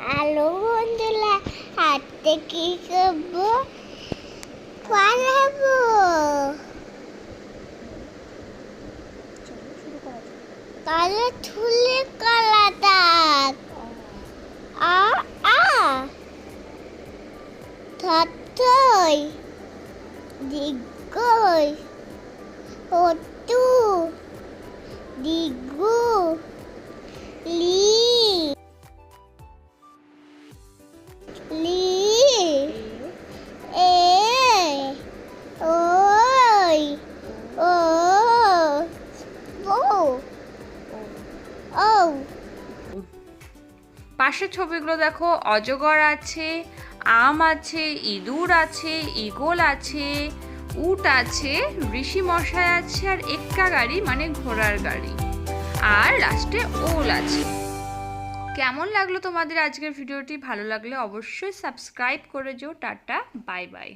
Hello বন্ধুরা, হাতে কি করবো? পালাবো। তাহলে থুলে কলা দাগ আ আ থই দিগই হতু দিগু লি লি এ ওই ও ও পাশের ছবিগুলো দেখো, অজগর আছে, আম আছে, ইঁদুর আছে, ঈগল আছে, উট আছে, ঋষি মশাই আছে, আর এক্কা গাড়ি মানে ঘোড়ার গাড়ি, আর লাস্টে ওল আছে। কেমন লাগলো তোমাদের আজকের ভিডিওটি? ভালো লাগলে অবশ্যই সাবস্ক্রাইব করে যেও। Tata, bye bye.